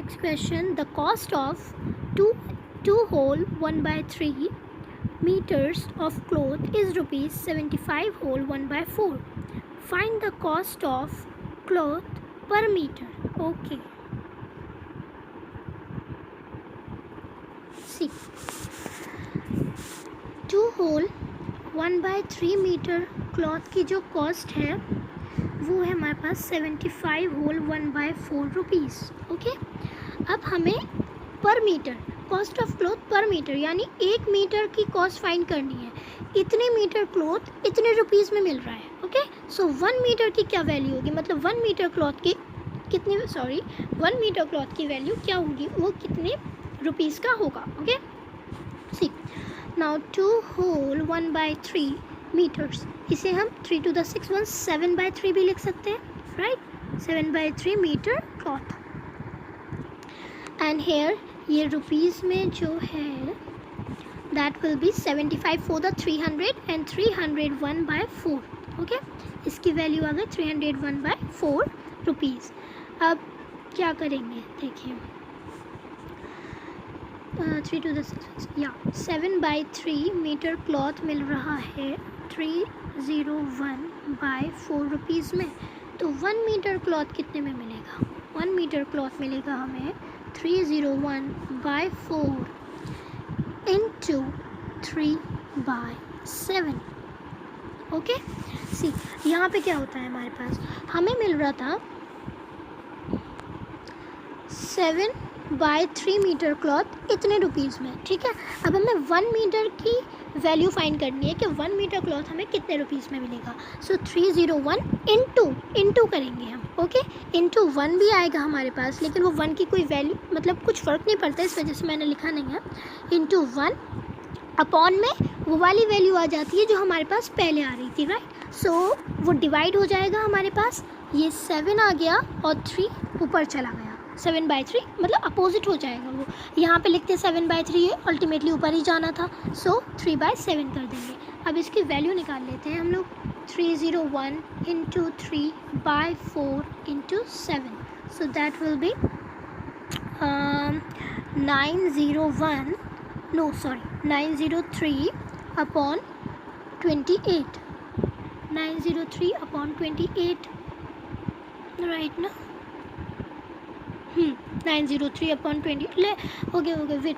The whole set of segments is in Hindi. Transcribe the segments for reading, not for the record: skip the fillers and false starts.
next question, the cost of two whole 1/3 meters of cloth is rupees 75 whole 1/4. Find the cost of cloth per meter. Okay, see, 2 whole 1/3 metre cloth की जो कॉस्ट है वो है हमारे पास 75 होल 1/4 रुपीज़. ओके, अब हमें पर मीटर कॉस्ट ऑफ क्लॉथ पर मीटर यानी 1 मीटर की कॉस्ट फाइंड करनी है. इतने मीटर क्लॉथ इतने रुपीज़ में मिल रहा है. ओके, सो 1 मीटर की क्या वैल्यू होगी, मतलब 1 मीटर क्लॉथ की कितनी 1 मीटर क्लॉथ की वैल्यू क्या होगी, वो कितने रुपीज़ का होगा. ओके, सी नाउ 2 होल 1/3 मीटर्स, इसे हम 3 to the 6 1 7/3 भी लिख सकते हैं. Right, 7/3 metre cloth. And here ये रुपीज़ में जो है that will be 75 for the 300 and 300 1/4. Okay, इसकी वैल्यू आ गई 300 1/4 रुपीज़. अब क्या करेंगे देखिए, 3 to the 6 या 7/3 मीटर क्लॉथ मिल रहा है 301/4 रुपीज़ में. तो 1 मीटर क्लॉथ कितने में मिलेगा, 1 मीटर क्लॉथ मिलेगा हमें 301/4 इंटू 3/7. ओके, सी यहाँ पे क्या होता है, हमारे पास हमें मिल रहा था 7/3 मीटर क्लॉथ इतने रुपीज़ में. ठीक है, अब हमें 1 मीटर की वैल्यू फाइंड करनी है कि 1 मीटर क्लॉथ हमें कितने रुपीज़ में मिलेगा. सो 301 इंटू करेंगे हम. ओके, इंटू 1 भी आएगा हमारे पास, लेकिन वो 1 की कोई वैल्यू मतलब कुछ फ़र्क नहीं पड़ता, इस वजह से मैंने लिखा नहीं है. इंटू 1 अपॉन में वो वाली वैल्यू आ जाती है जो हमारे पास पहले आ रही थी. राइट, सो वो डिवाइड हो जाएगा हमारे पास, ये 7 आ गया और 3 ऊपर चला गया. 7/3 मतलब अपोजिट हो जाएगा वो, यहाँ पे लिखते 7/3 है, अल्टीमेटली ऊपर ही जाना था. सो 3/7 कर देंगे. अब इसकी वैल्यू निकाल लेते हैं हम लोग. 301 into 3/4 into 7, so that will B 903 upon 28. 903 upon 28, right ना. 903 अपॉन 20 ले. ओके, वेट,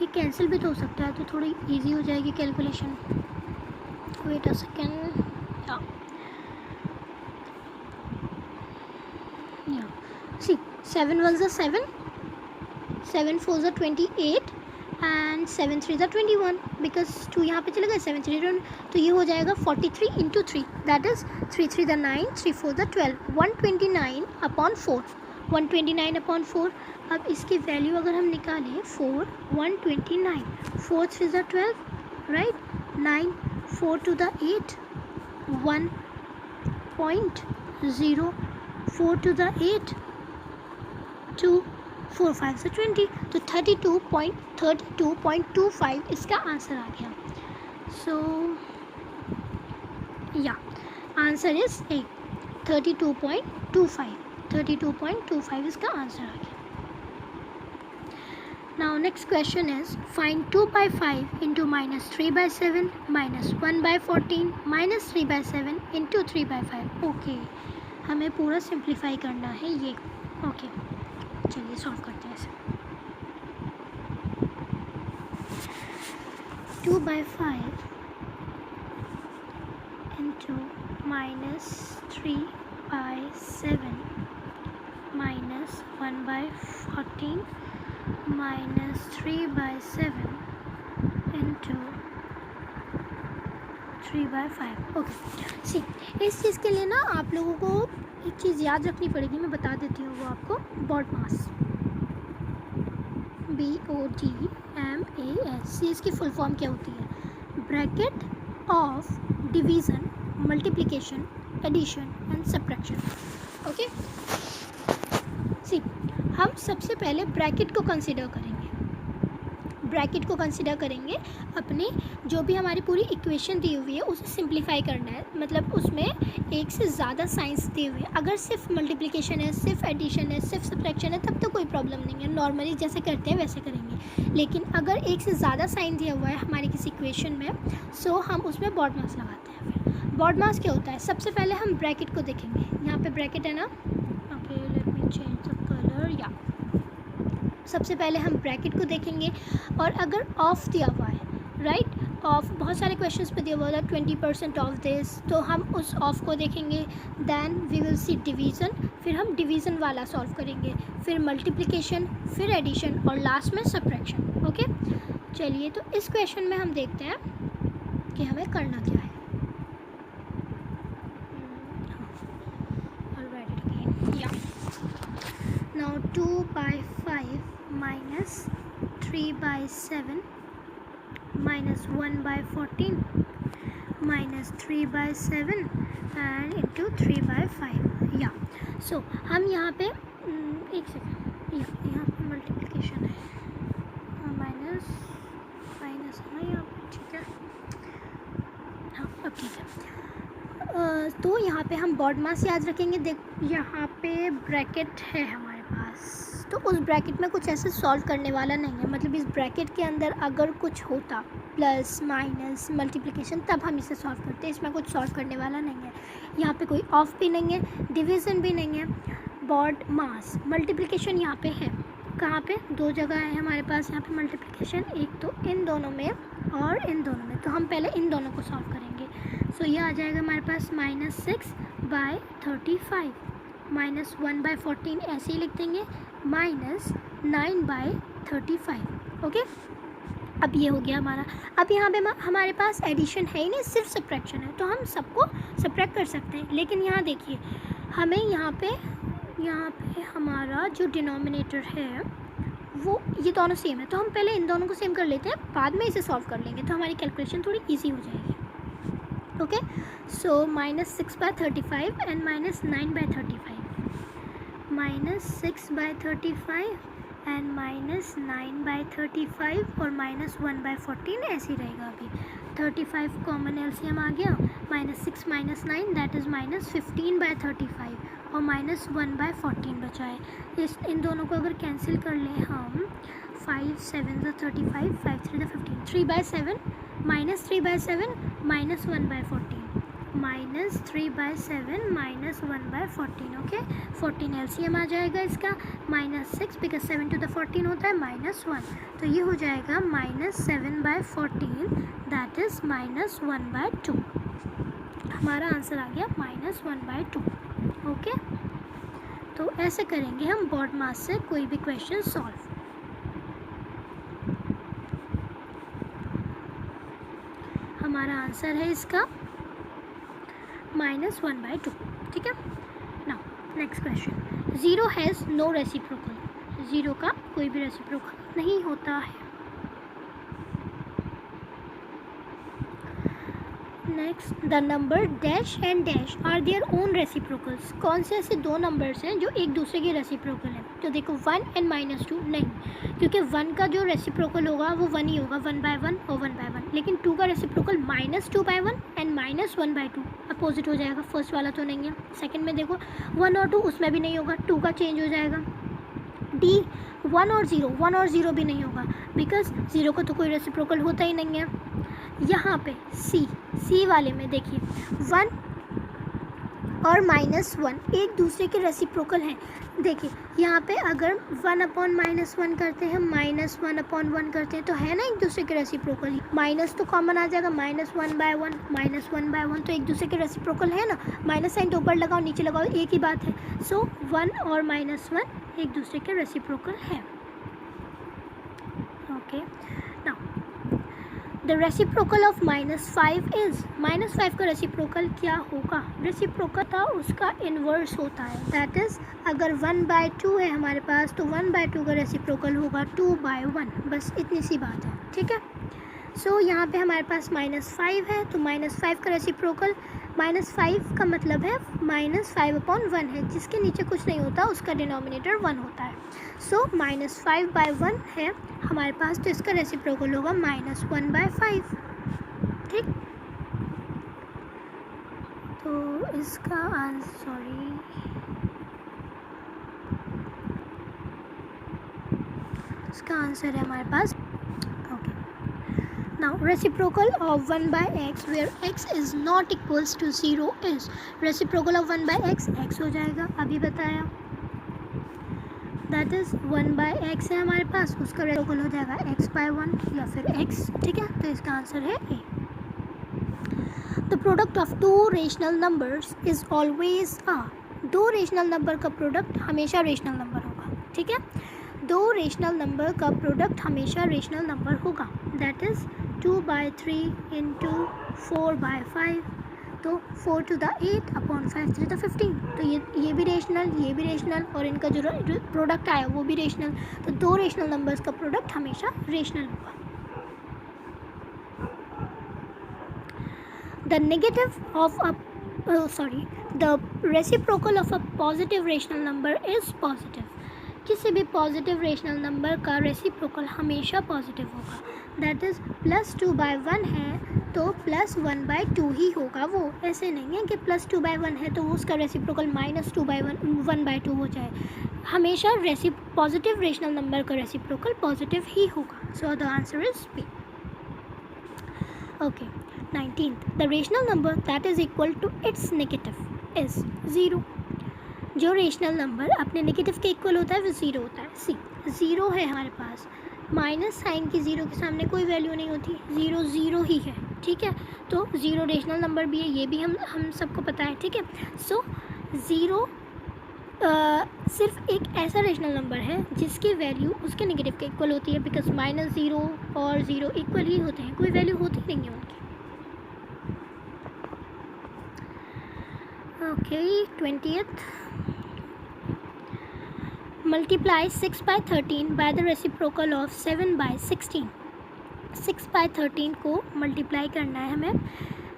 ये कैंसिल भी तो हो सकता है, तो थोड़ी इजी हो जाएगी calculation. Wait a second. See 7 1 7, 7 4 28 and 7 3 21, because 2 यहाँ पे चले गए, 7 3 तो ये हो जाएगा 43 into 3, that is 3 3 9, 3 4 12, 129 upon 4. 129 upon 4. अब इसकी वैल्यू अगर हम निकालें 4 129, 4 3 12, right, 9 4 to the 8 1.0, 4 to the 8 2, 4 5 20, तो 32.25 इसका आंसर आ गया. सो या आंसर इज ए 32.25 इसका आंसर आ गया. Now next question is find 2/5 into -3/7 -1/14 -3/7 into 3/5. Okay, हमें पूरा सिंप्लीफाई करना है ये. ओके, चलिए सॉल्व करते हैं इसे. 2/5 इंटू -3/7 -1/14 -3/7 इंटू 3/5. ओके, सी इस चीज़ के लिए ना आप लोगों को एक चीज़ याद रखनी पड़ेगी, मैं बता देती हूँ वो आपको. BODMAS, BODMAS, इसकी फुल फॉर्म क्या होती है, bracket of division, multiplication, addition and subtraction. Okay, see हम सबसे पहले ब्रैकेट को कंसिडर करेंगे. ब्रैकेट को कंसिडर करेंगे अपने, जो भी हमारी पूरी इक्वेशन दी हुई है उसे सिंप्लीफाई करना है, मतलब उसमें एक से ज़्यादा साइंस दी हुई है। अगर सिर्फ मल्टीप्लिकेशन है, सिर्फ एडिशन है, सिर्फ सब्ट्रैक्शन है, तब तो कोई प्रॉब्लम नहीं है, नॉर्मली जैसे करते हैं वैसे करेंगे। लेकिन अगर एक से ज़्यादा साइन दिया हुआ है हमारी किसी इक्वेशन में, सो हम उसमें बॉड मास लगाते हैं। फिर बॉड मास क्या होता है, सबसे पहले हम ब्रैकेट को देखेंगे, यहाँ पे ब्रैकेट है ना, okay let me change the colour, या सबसे पहले हम ब्रैकेट को देखेंगे। और अगर ऑफ दिया हुआ है, राइट, ऑफ बहुत सारे क्वेश्चंस पे दिया हुआ है 20% ऑफ दिस, तो हम उस ऑफ को देखेंगे। Then we will see division, फिर हम डिवीज़न वाला सॉल्व करेंगे, फिर मल्टीप्लिकेशन, फिर एडिशन और लास्ट में सब्ट्रैक्शन। ओके, चलिए तो इस क्वेश्चन में हम देखते हैं कि हमें करना क्या है। Now 2/5 minus 3/7 minus 1/14 minus 3/7 and into 3/5, या सो हम यहाँ पे एक सेकेंड, यहाँ पे मल्टीप्लिकेशन है, माइनस माइनस है ना यहाँ पे, ठीक है, हाँ अब ठीक है। तो यहाँ पे हम बॉड मास याद रखेंगे। देख यहाँ पे ब्रैकेट है हमारे पास, तो उस ब्रैकेट में कुछ ऐसे सॉल्व करने वाला नहीं है, मतलब इस ब्रैकेट के अंदर अगर कुछ होता प्लस माइनस मल्टीप्लिकेशन तब हम इसे सॉल्व करते हैं, इसमें कुछ सॉल्व करने वाला नहीं है। यहाँ पे कोई ऑफ भी नहीं है, डिवीज़न भी नहीं है, बॉड मास मल्टीप्लिकेशन यहाँ पे है, कहाँ पे, दो जगह है हमारे पास यहाँ पे मल्टीप्लिकेशन, एक तो इन दोनों में और इन दोनों में, तो हम पहले इन दोनों को सॉल्व करेंगे। सो ये आ जाएगा हमारे पास -6/35 माइनस 1/14 ऐसे ही लिख देंगे, माइनस 9/35। ओके, अब ये हो गया हमारा। अब यहाँ पे हमारे पास एडिशन है ही नहीं, सिर्फ सब्ट्रैक्शन है, तो हम सबको सब्ट्रैक्ट कर सकते हैं। लेकिन यहाँ देखिए, हमें यहाँ पे हमारा जो डिनोमिनेटर है वो ये दोनों सेम है, तो हम पहले इन दोनों को सेम कर लेते हैं, बाद में इसे सॉल्व कर लेंगे, तो हमारी कैलकुलेशन थोड़ी ईजी हो जाएगी। ओके, सो -6/35 एंड -9/35, -6/35 एंड -9/35 और -1/14 ऐसे ही रहेगा। अभी 35 कॉमन एलसीएम आ गया, -6 -9 दैट इज़ -15/35 और -1/14 बचा है। इन दोनों को अगर कैंसिल कर लें हम, 5 7 35, 5 3 15, 3/7 -3/7 -1/14 -3/7 -1/14। ओके, 14 एलसीएम आ जाएगा इसका, -6 बिकॉज 7 to the 14 होता है, -1, तो ये हो जाएगा -7/14 दैट इज़ -1/2। हमारा आंसर आ गया -1/2। ओके, तो ऐसे करेंगे हम बॉड मास से कोई भी क्वेश्चन सॉल्व। हमारा आंसर है इसका -1/2। ठीक है, now next question, 0 has no reciprocal, 0 का कोई भी रेसिप्रोकल नहीं होता है। Next, the number dash and dash are their own reciprocals, कौन से ऐसे दो नंबर्स हैं जो एक दूसरे के रेसिप्रोकल हैं। तो देखो 1 and -2 नहीं, क्योंकि 1 का जो रेसिप्रोकल होगा वो 1 ही होगा, 1/1 और 1/1, लेकिन 2 का रेसिप्रोकल -2/1 एंड -1/2 अपोजिट हो जाएगा, फर्स्ट वाला तो नहीं है। सेकंड में देखो 1 और 2 उसमें भी नहीं होगा, 2 का चेंज हो जाएगा। डी 1 और 0 भी नहीं होगा, बिकॉज 0 का तो कोई रेसिप्रोकल होता ही नहीं है। यहाँ पे सी वाले में देखिए 1 और -1 एक दूसरे के रेसिप्रोकल हैं। देखिए यहाँ पे अगर 1/-1 करते हैं, -1/1 करते हैं, तो है ना एक दूसरे के रेसिप्रोकल, माइनस तो कॉमन आ जाएगा, -1/1 -1/1 तो एक दूसरे के रेसिप्रोकल है ना, माइनस साइन तो ऊपर लगाओ नीचे लगाओ एक ही बात है। सो 1 और -1 एक दूसरे के रेसिप्रोकल है। Okay, now the reciprocal of -5 is, -5 का रेसिप्रोकल क्या होगा, रेसिप्रोकल था उसका इन्वर्स होता है, दैट इज़ अगर 1/2 है हमारे पास तो 1/2 का रेसिप्रोकल होगा 2/1, बस इतनी सी बात है। ठीक है, सो यहाँ पे हमारे पास -5 है, तो -5 का रेसिप्रोकल -5 का मतलब है -5/1 है, जिसके नीचे कुछ नहीं होता उसका डिनोमिनेटर 1 होता है। सो -5/1 है हमारे पास, तो इसका रेसिप्रोकल होगा -1/5। ठीक, तो इसका आंसर है हमारे पास। Okay, now reciprocal of 1/x where x is not equals to 0 is, reciprocal of 1/x x हो जाएगा, अभी बताया, दैट इज 1/x है हमारे पास, उसका रेसिप्रोकल हो जाएगा x/1 या फिर x। ठीक है, तो इसका आंसर है A. The product of two rational numbers is always a, दो रेशनल नंबर का प्रोडक्ट हमेशा रेशनल नंबर होगा। ठीक है, दो रेशनल नंबर का प्रोडक्ट हमेशा रेशनल नंबर होगा, दैट इज़ 2/3 इंटू 4/5, तो 4 to the 8 अपॉन 5 3 to 15, तो ये भी रेशनल, ये भी रेशनल, और इनका जो प्रोडक्ट आया वो भी रेशनल, तो दो रेशनल नंबर्स का प्रोडक्ट हमेशा रेशनल होगा। The negative of a the reciprocal of a positive rational number is positive, किसी भी पॉजिटिव रेशनल नंबर का रेसिप्रोकल हमेशा पॉजिटिव होगा, दैट इज़ +2/1 है तो +1/2 ही होगा, वो ऐसे नहीं है कि +2/1 है तो उसका रेसिप्रोकल -2/1/2 हो जाए, हमेशा पॉजिटिव रेशनल नंबर का रेसिप्रोकल पॉजिटिव ही होगा। So the answer is B. Okay, 19th, the rational number that is equal to its negative is 0, जो रेशनल नंबर अपने नेगेटिव के इक्वल होता है वो 0 होता है। सी 0 है हमारे पास, माइनस साइन की 0 के सामने कोई वैल्यू नहीं होती, 0 0 ही है। ठीक है, तो 0 रेशनल नंबर भी है, ये भी हम सबको पता है। ठीक है, सो 0 सिर्फ एक ऐसा रेशनल नंबर है जिसकी वैल्यू उसके नेगेटिव के इक्वल होती है, बिकॉज -0 और 0 इक्वल ही होते हैं, कोई वैल्यू होती नहीं है उनकी। Okay, 20th, multiply 6/13 by the reciprocal of 7/16। 6/13 को मल्टीप्लाई करना है हमें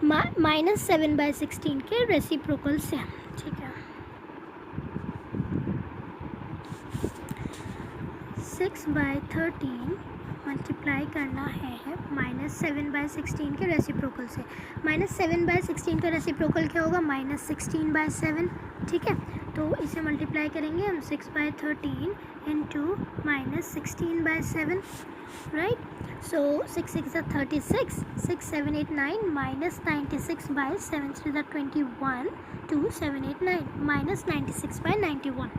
-7/16 के रेसिप्रोकल से। ठीक है, 6/13 मल्टीप्लाई करना है -7/16 के रेसिप्रोकल से। -7/16 का रेसिप्रोकल क्या होगा, -16/7। ठीक है, तो इसे मल्टीप्लाई करेंगे हम 6/13 इंटू -16/7, राइट। सो 6 6 36, 6 7 8 9 -96/7 3 21, 2 7 8 9 -96/91।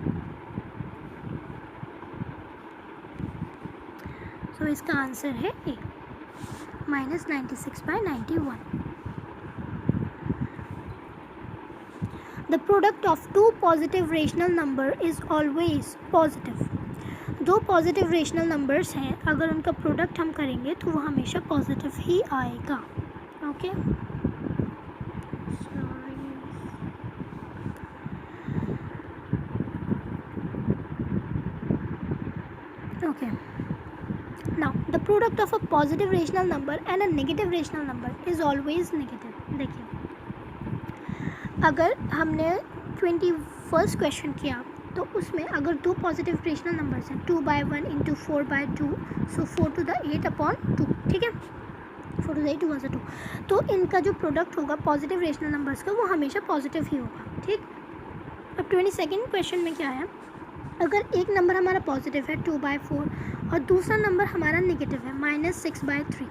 सो इसका आंसर है A, -96/91। The product of two positive rational number is always positive, दो पॉजिटिव रेशनल नंबर्स हैं, अगर उनका प्रोडक्ट हम करेंगे तो वो हमेशा पॉजिटिव ही आएगा। Okay, okay, now the product of a positive rational number and a negative rational number is always negative. देखिए, अगर हमने 21st क्वेश्चन किया तो उसमें अगर दो पॉजिटिव रेशनल नंबर्स हैं 2/1 into 4/2, so 4 to the 8 upon 2। ठीक है, 4 to the 8 2 1 2, तो इनका जो प्रोडक्ट होगा पॉजिटिव रेशनल नंबर्स का वो हमेशा पॉजिटिव ही होगा। ठीक, अब 22nd क्वेश्चन में क्या है, अगर एक नंबर हमारा पॉजिटिव है 2/4 और दूसरा नंबर हमारा नेगेटिव है -6/3,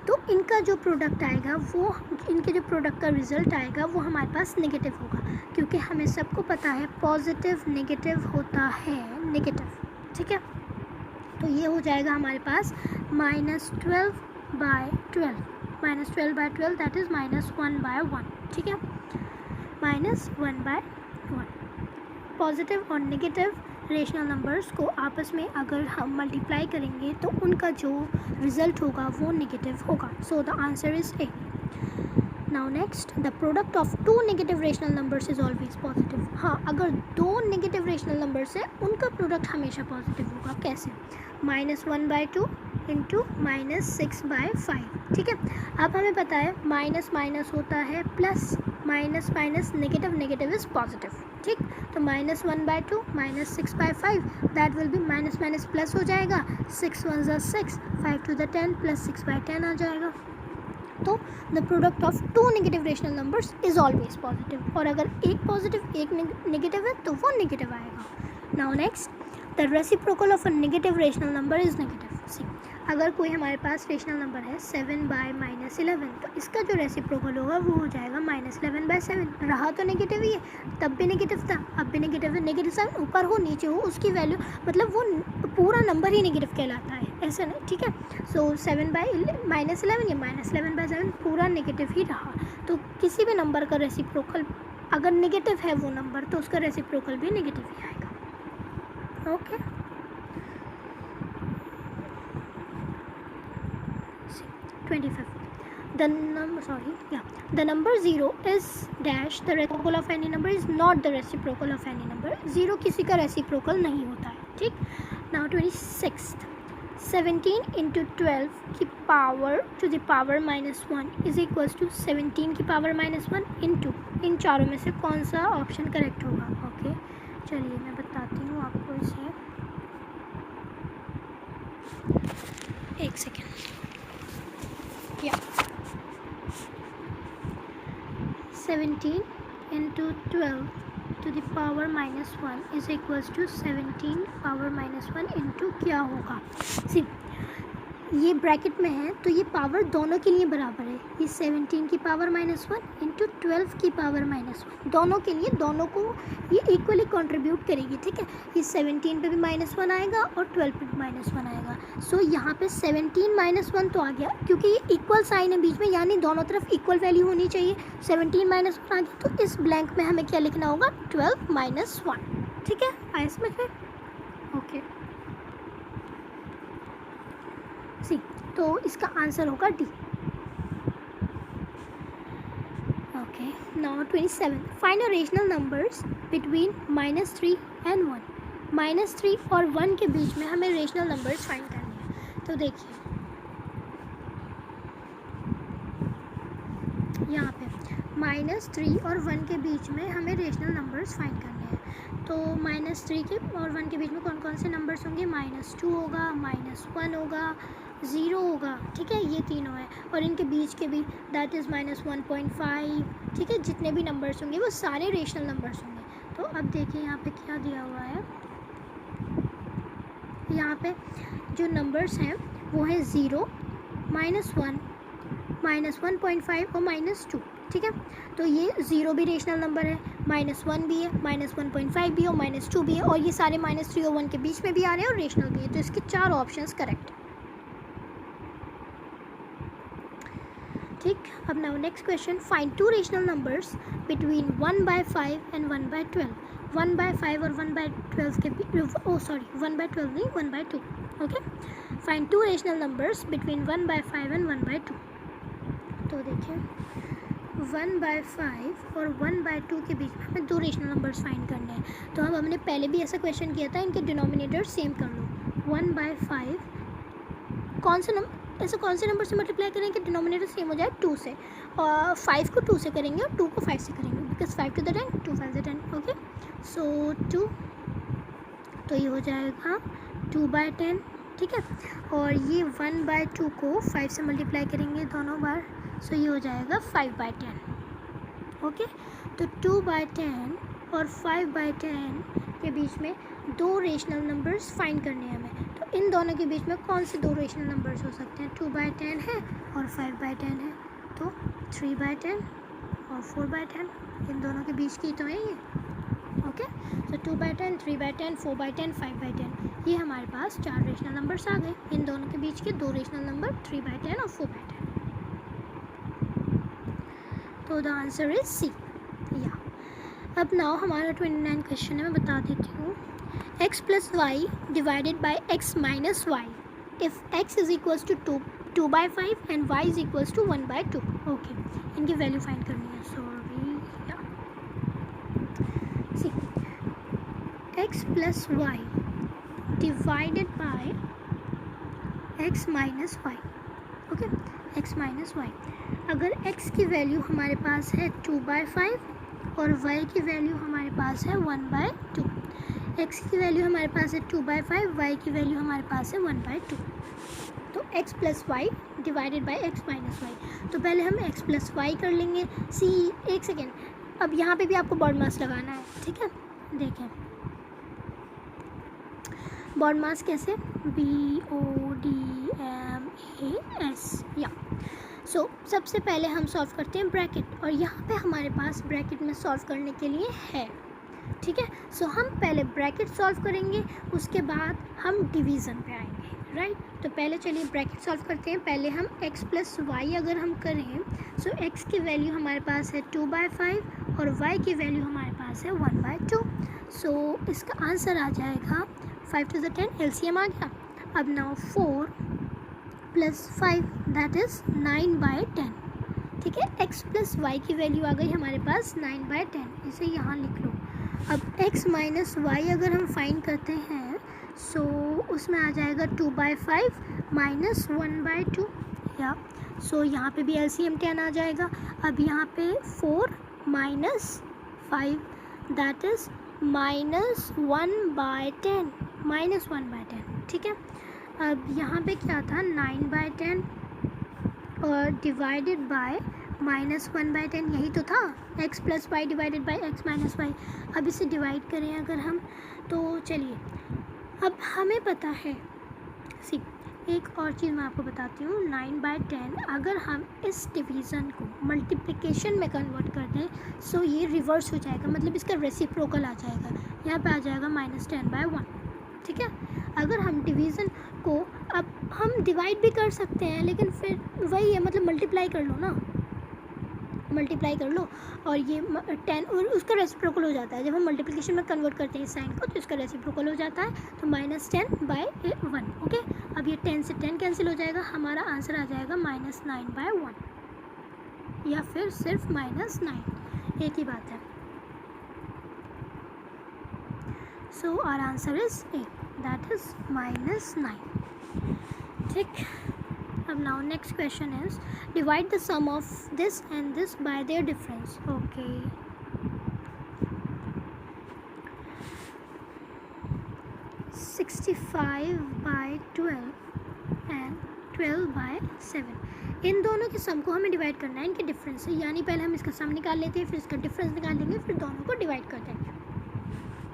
तो इनका जो प्रोडक्ट आएगा वो, इनके जो प्रोडक्ट का रिज़ल्ट आएगा वो हमारे पास नेगेटिव होगा, क्योंकि हमें सबको पता है पॉजिटिव नेगेटिव होता है नेगेटिव। ठीक है, तो ये हो जाएगा हमारे पास -12/12, -12/12 दैट इज़ -1/1। ठीक है, -1/1। पॉजिटिव और नेगेटिव रेशनल नंबर्स को आपस में अगर हम मल्टीप्लाई करेंगे तो उनका जो रिज़ल्ट होगा वो नेगेटिव होगा। So the answer is A. Now next, the product of two negative rational numbers is always positive. हाँ, अगर दो नेगेटिव रेशनल नंबर्स हैं उनका प्रोडक्ट हमेशा पॉजिटिव होगा। कैसे, -1/2 इंटू -6/5, ठीक है। अब हमें पता है माइनस माइनस होता है plus, minus minus negative, negative is positive, ठीक। तो -1/2 -6/5, that will B minus minus plus हो जाएगा, 6 1 ज़ा 6, 5 2 ज़ा 10 प्लस 6/10 आ जाएगा। तो the product of two negative rational numbers is always positive, और अगर एक पॉजिटिव एक नेगेटिव है तो वो नेगेटिव आएगा। Now next, the reciprocal of a negative rational number is negative. See, अगर कोई हमारे पास रेशनल नंबर है 7/-11, तो इसका जो रेसिप्रोकल होगा वो हो जाएगा -11/7। रहा तो नेगेटिव ही है, तब भी नेगेटिव था, अब भी नेगेटिव है। नेगेटिव साइन ऊपर हो नीचे हो उसकी वैल्यू, मतलब वो पूरा नंबर ही नेगेटिव कहलाता है, ऐसा नहीं, ठीक है। सो 7/-11 या -11/7 पूरा नेगेटिव ही रहा। तो किसी भी नंबर का रेसिप्रोकल अगर नेगेटिव है वो नंबर, तो उसका रेसिप्रोकल भी नेगेटिव ही आएगा। Okay, 25. The number 0 is dash, the reciprocal of any number is not the reciprocal of any number. 0 किसी का रेसिप्रोकल नहीं होता है, ठीक। Now 26th, 17 into 12 की power to the power -1 is equals to 17 की पावर -1 इंटू, इन चारों में से कौन सा ऑप्शन करेक्ट होगा? ओके, चलिए मैं बताती हूँ आपको इसे, एक सेकेंड। या 17 into 12 to the power -1 is equals to 17 power -1 into क्या होगा? सी, ये ब्रैकेट में है तो ये पावर दोनों के लिए बराबर है। ये 17 की पावर -1 इंटू 12 की पावर -1, दोनों के लिए, दोनों को ये इक्वली कंट्रीब्यूट करेगी, ठीक है। ये 17 पे भी -1 आएगा और 12 पे भी -1 आएगा। सो यहाँ पे 17 -1 तो आ गया, क्योंकि ये इक्वल साइन है बीच में, यानी दोनों तरफ इक्वल वैल्यू होनी चाहिए। 17 -1 आ गया, तो इस ब्लैंक में हमें क्या लिखना होगा? 12 -1, ठीक है। आया समझ में? ओके, सी, तो इसका आंसर होगा D. Okay, now 27, find a rational numbers between -3 and 1। -3 और 1 के बीच में हमें रेशनल नंबर्स फाइंड करने हैं। तो देखिए यहाँ पे -3 और 1 के बीच में हमें रेशनल नंबर्स फाइंड करने हैं। तो -3 के और 1 के बीच में कौन कौन से नंबर्स होंगे? -2 होगा, -1 होगा, 0 होगा, ठीक है। ये तीनों हैं, और इनके बीच के भी दैट इज़ -1.5, ठीक है। जितने भी नंबर्स होंगे वो सारे रेशनल नंबर्स होंगे। तो अब देखिए यहाँ पे क्या दिया हुआ है। यहाँ पे जो नंबर्स हैं वो है 0, -1, -1.5 और -2, ठीक है। तो ये 0 भी रेशनल नंबर है, -1 भी है, -1.5 भी है और -2 भी है, और ये सारे -3 और 1 के बीच में भी आ रहे हैं और रेशनल भी है। तो इसके 4 ऑप्शंस करेक्ट, ठीक। अब now next question, find two rational numbers between 1/5 and 1/12। 1/5 और 1/12 के 1/12 नहीं, 1/2, okay. Find two rational numbers between 1/5 and 1/2। तो देखिए 1/5 और 1/2 के बीच में हमें दो रेशनल नंबर्स फाइंड करने हैं। तो अब हमने पहले भी ऐसा क्वेश्चन किया था, इनके डिनोमिनेटर सेम कर लो। 1/5 कौन से नंबर से मल्टीप्लाई करेंगे कि डिनोमिनेटर सेम हो जाए? 2 से, और 5 को 2 से करेंगे और 2 को 5 से करेंगे, because 5 to the 10, 2 5 to the 10, okay. So 2, तो ये हो जाएगा 2/10, ठीक है। और ये 1/2 को 5 से मल्टीप्लाई करेंगे दोनों बार, सो ये हो जाएगा 5/10, ओके। तो 2/10 और 5/10 के बीच में दो रेशनल नंबर्स फाइंड करने हैं हमें। तो इन दोनों के बीच में कौन से दो रेशनल नंबर्स हो सकते हैं? 2/10 है और 5/10 है, तो 3/10 और 4/10, इन दोनों के बीच की तो है ये, ओके। तो 2/10, 3/10, 4/10, 5/10, ये हमारे पास 4 रेशनल नंबर्स आ गए। इन दोनों के बीच के दो रेशनल नंबर 3/10 और 4/10। तो द आंसर इज सी, या। अब नाउ हमारा 29 क्वेश्चन है, मैं बता देती हूँ। x + y divided by x - y if x is equals to 2/5 and y is equals to 1/2, okay. इनकी वैल्यू फाइंड करनी है, सॉरी, या। See, x + y divided by x minus y, okay, x minus y. अगर x की वैल्यू हमारे पास है 2/5 और y की वैल्यू हमारे पास है 1/2, x की वैल्यू हमारे पास है 2/5, y की वैल्यू हमारे पास है 1/2, तो x plus y divided by x minus y. तो पहले हम x प्लस वाई कर लेंगे। एक सेकेंड, अब यहाँ पे भी आपको बॉड मास लगाना है, ठीक है। देखें बॉड मास कैसे, BODMAS, या सबसे पहले हम सॉल्व करते हैं ब्रैकेट, और यहाँ पे हमारे पास ब्रैकेट में सॉल्व करने के लिए है, ठीक है। हम पहले ब्रैकेट सॉल्व करेंगे, उसके बाद हम डिवीज़न पे आएंगे, राइट। तो पहले चलिए ब्रैकेट सॉल्व करते हैं। पहले हम x प्लस वाई अगर हम करें, x की वैल्यू हमारे पास है 2/5 और y की वैल्यू हमारे पास है 1/2, इसका आंसर आ जाएगा 5 to the 10, LCM आ गया। अब नाउ 4 प्लस 5 दैट इज़ 9/10, ठीक है। x प्लस वाई की वैल्यू आ गई हमारे पास 9/10, इसे यहाँ लिख लो। अब x माइनस वाई अगर हम फाइंड करते हैं, उसमें आ जाएगा 2/5 माइनस 1/2, या यहाँ पे भी LCM 10 आ जाएगा। अब यहाँ पे 4 माइनस 5 दैट इज़ माइनस 1/10, ठीक है। अब यहाँ पे क्या था, 9/10 और डिवाइडेड बाय माइनस 1/10, यही तो था, x plus y divided by x minus y. अब इसे डिवाइड करें अगर हम, तो चलिए अब हमें पता है, एक और चीज़ मैं आपको बताती हूँ, 9/10 अगर हम इस डिवीज़न को मल्टीप्लिकेशन में कन्वर्ट कर दें, ये रिवर्स हो जाएगा, मतलब इसका रेसिप्रोकल आ जाएगा, यहाँ पे आ जाएगा -10/1, ठीक है। अगर हम डिवीज़न को, अब हम डिवाइड भी कर सकते हैं, लेकिन फिर वही है, मतलब मल्टीप्लाई कर लो ना, मल्टीप्लाई कर लो, और ये 10 और उसका रेसिप्रोकल हो जाता है। जब हम मल्टीप्लिकेशन में कन्वर्ट करते हैं इस साइन को, तो इसका रेसिप्रोकल हो जाता है, तो -10/1, ओके। अब ये 10 से 10 कैंसिल हो जाएगा, हमारा आंसर आ जाएगा -9/1, या फिर सिर्फ -9, एक ही बात है। Our answer is A, that is -9, ठीक। अब now next question is divide the sum of this and this by their difference, okay। 65/12 and 12/7, इन दोनों के सम को हमें डिवाइड करना है इनके डिफरेंस से, यानी पहले हम इसका सम निकाल लेते हैं, फिर इसका डिफरेंस निकाल लेंगे, फिर दोनों को डिवाइड कर देंगे।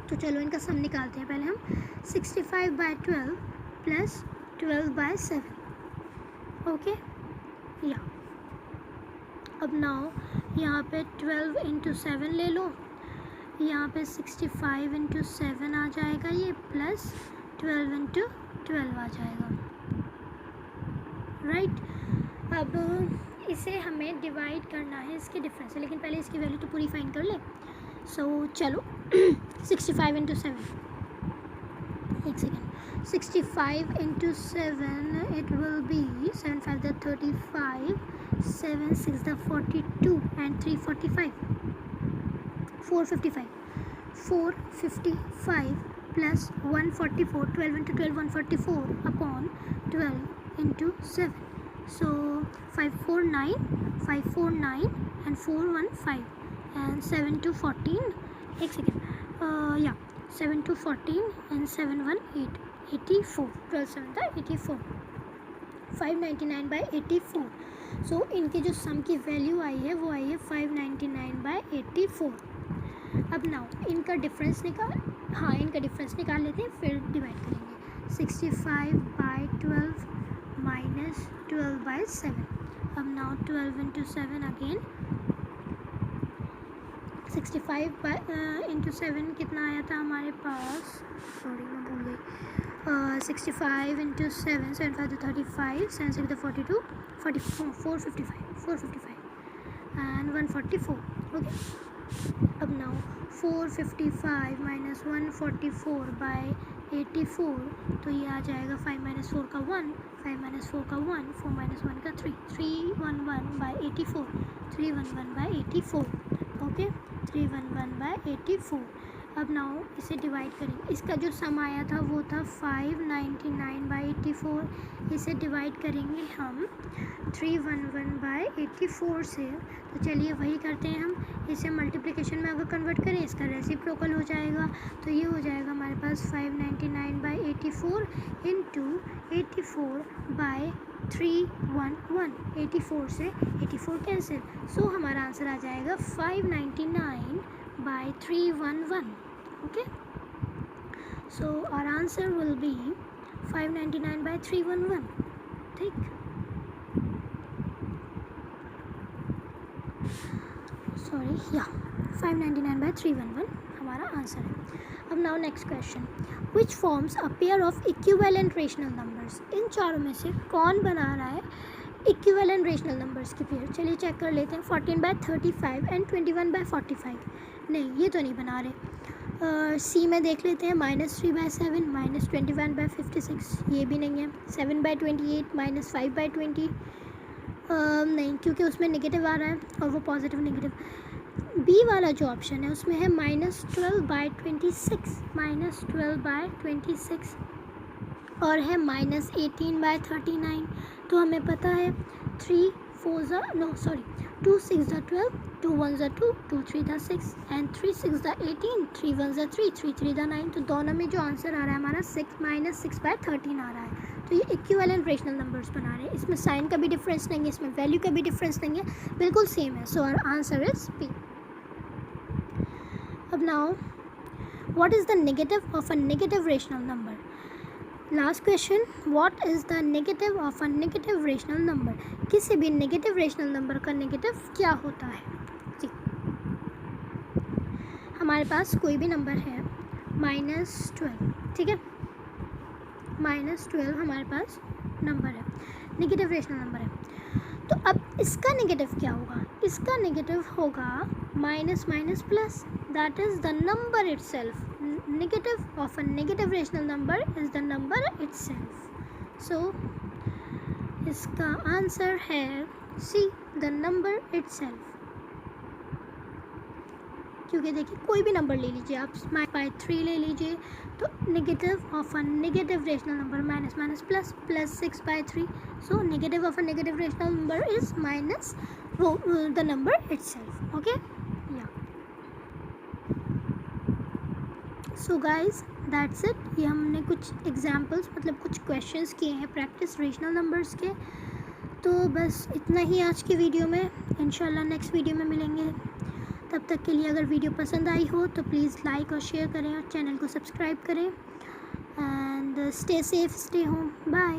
तो चलो इनका सम निकालते हैं पहले हम। 65/12 प्लस 12/7, ओके, या अब नाउ यहाँ पे 12 × 7 ले लो, यहाँ पे 65 × 7 आ जाएगा ये, प्लस 12 × 12 आ जाएगा, राइट। अब इसे हमें डिवाइड करना है इसके डिफरेंस से, लेकिन पहले इसकी वैल्यू तो पूरी फाइंड कर ले। चलो 65 × 7, एक second, 65 × 7 it will be 7 5 the 35, 7 6 the 42 and 3 45, 455, 455 plus 144, 12 × 12 144 upon 12 × 7, 549 and 415 and 7 to 14, एक सेकेंड, या 7 to 14 and 7 1 8, 84, 12 7 था 84, 599/84। इनके जो सम की वैल्यू आई है वो आई है 599/84। अब नाउ इनका डिफरेंस निकाल लेते हैं, फिर डिवाइड करेंगे। 65/12 माइनस 12/7। अब नाउ 12 × 7 अगेन, 65 × 7 कितना आया था हमारे पास, सॉरी मैं भूल गई, 65 × 7, 7 5 35, 7 6 42, 44, 455 and 144, ओके। अब नाउ 455 माइनस 144/84, तो ये आ जाएगा 5 - 4 का 1, 5 - 4 का 1, 4 - 1 का 3, 311/84, 311/84, ओके, 311/84। अब नाउ इसे डिवाइड करेंगे। इसका जो सम आया था वो था 599/84। इसे डिवाइड करेंगे हम 311/84 से। तो चलिए वही करते हैं हम। इसे मल्टीप्लिकेशन में अगर कन्वर्ट करें इसका रेसिप्रोकल हो जाएगा। तो ये हो जाएगा हमारे पास 599/84 इंटू 84/311। 84 से 84 कैंसिल। सो हमारा आंसर आ जाएगा 599/311. Okay, so our answer will be 599/311. ठीक, सॉरी, या 599/311 हमारा आंसर है। अब now next question, which forms a pair of equivalent rational numbers. इन चारों में से कौन बना रहा है इक्विवेलेंट रेशनल नंबर्स की पेयर। चलिए चेक कर लेते हैं। 14/35 एंड 21/45। नहीं, ये तो नहीं बना रहे। सी में देख लेते हैं, -3/7 -21/56। ये भी नहीं है। 7/28 -5/20 नहीं, क्योंकि उसमें नेगेटिव आ रहा है और वो पॉजिटिव नेगेटिव। बी वाला जो ऑप्शन है उसमें है -12/26 -12/26 और है -18/39। तो हमें पता है 2 6 12, 2 1 2, 2 3 6 एंड 3 6 18, 3 1 3, 3 3 9। तो दोनों में जो आंसर आ रहा है हमारा 6 -6/13 आ रहा है। तो ये इक्विवेलेंट रेशनल नंबर्स बना रहे हैं। इसमें साइन का भी डिफरेंस नहीं है, इसमें वैल्यू का भी डिफरेंस नहीं है, बिल्कुल सेम है। So our answer is B. अब now, what is the negative of a negative rational number. Last question, what is the negative of a negative rational number. किसी भी नेगेटिव रेशनल नंबर का नेगेटिव क्या होता है। जी, हमारे पास कोई भी नंबर है -12, ठीक है, -12 हमारे पास नंबर है, नेगेटिव रेशनल नंबर है। तो अब इसका नेगेटिव क्या होगा। इसका नेगेटिव होगा minus minus plus, that is the number itself. Negative of a negative rational number is the number itself. So इसका आंसर है सी, द नंबर इटसेल्फ। क्योंकि देखिए कोई भी नंबर ले लीजिए आप, -3 ले लीजिए, तो negative of a negative rational number minus minus plus, +6/3। So negative of a negative rational number is minus the number itself. Okay, या सो गाइज दैट्स इट। ये हमने कुछ एग्जाम्पल्स, मतलब कुछ क्वेश्चंस किए हैं प्रैक्टिस रेशनल नंबर्स के। तो बस इतना ही आज की वीडियो में। इंशाल्लाह नेक्स्ट वीडियो में मिलेंगे। तब तक के लिए अगर वीडियो पसंद आई हो तो प्लीज़ लाइक और शेयर करें और चैनल को सब्सक्राइब करें। And stay safe, stay home, bye.